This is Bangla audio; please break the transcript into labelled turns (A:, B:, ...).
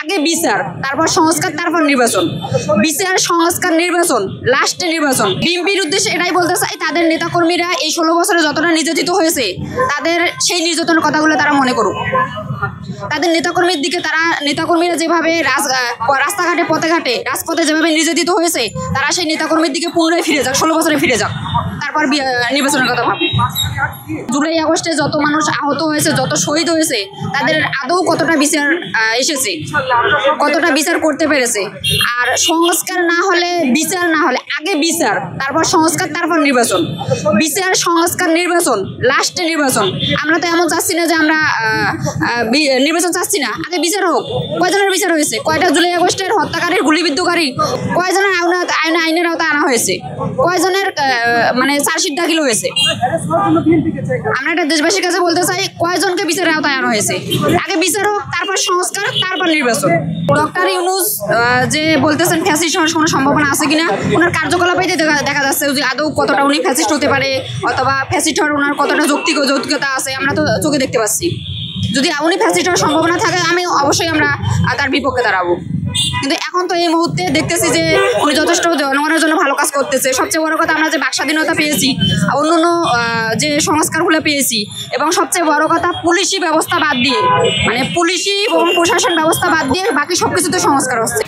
A: আগে বিচার, তারপর সংস্কার, তারপর নির্বাচন। বিচার, সংস্কার, নির্বাচন, লাস্টে নির্বাচন। বিএনপির উদ্দেশ্যে এটাই বলতে চাই, তাদের নেতাকর্মীরা এই 16 বছরে যতটা নির্যাতিত হয়েছে, তাদের সেই নির্যাতনের কথাগুলো তারা মনে করুক। তাদের নেতাকর্মীর দিকে নেতাকর্মীরা যেভাবে রাস্তাঘাটে, পথে ঘাটে, রাজপথে যেভাবে নির্যাতিত হয়েছে, তারা সেই নেতাকর্মীর দিকে পুনরায় ফিরে যাক, 16 বছরে ফিরে যাক, তারপর নির্বাচনের কথা ভাব। জুলাই আগস্টে যত মানুষ আহত হয়েছে, যত শহীদ হয়েছে, তাদের আদৌ কতটা বিচার এসেছে, কতটা বিচার করতে পেরেছে। আর সংস্কার না হলে, বিচার না হলে, আগে বিচার, তারপর সংস্কার, তারপর নির্বাচন। বিচার, সংস্কার, নির্বাচন, লাস্টে নির্বাচন। আমরা তো এমন চাচ্ছি না যে আমরা নির্বাচন চাচ্ছি না, আগে বিচার হোক। কয়জনের বিচার হয়েছে? কয়টা জুলাই আগস্টের হত্যাকারীর, গুলিবিদ্ধকারী কয়জনের আইনের আওতায় আনা হয়েছে? কয়জনের মানে চার্জশিট দাখিল হয়েছে? আমরা একটা দেশবাসীর কাছে বলতে চাই, কয়জনকে বিচারের আওতায় আনা হয়েছে? আগে বিচার হোক, তারপর সংস্কার, তারপর নির্বাচন। ডক্টর ইউনূস যে বলতেছেন ফ্যাসিস্ট হওয়ার কোনো সম্ভাবনা আছে কিনা, ওনার কার্যকলাপে দেখা যাচ্ছে যে আদৌ কতটা উনি ফ্যাসিস্ট হতে পারে, অথবা ফ্যাসিস্ট হওয়ার ওনার কতটা যৌক্তিকতা আছে, আমরা তো চোখে দেখতে পাচ্ছি। যদি উনি ফ্যাসিস্ট হওয়ার সম্ভাবনা থাকে, অবশ্যই আমরা তার বিপক্ষে দাঁড়াবো। কিন্তু এখন তো এই মুহূর্তে দেখতেছি যে উনি যথেষ্ট জনগণের জন্য ভালো কাজ করতেছে। সবচেয়ে বড় কথা, আমরা যে বাক স্বাধীনতা পেয়েছি, অন্য যে সংস্কারগুলো পেয়েছি, এবং সবচেয়ে বড় কথা, পুলিশি ব্যবস্থা বাদ দিয়ে, মানে পুলিশি এবং প্রশাসন ব্যবস্থা বাদ দিয়ে বাকি সবকিছুতে সংস্কার হচ্ছে।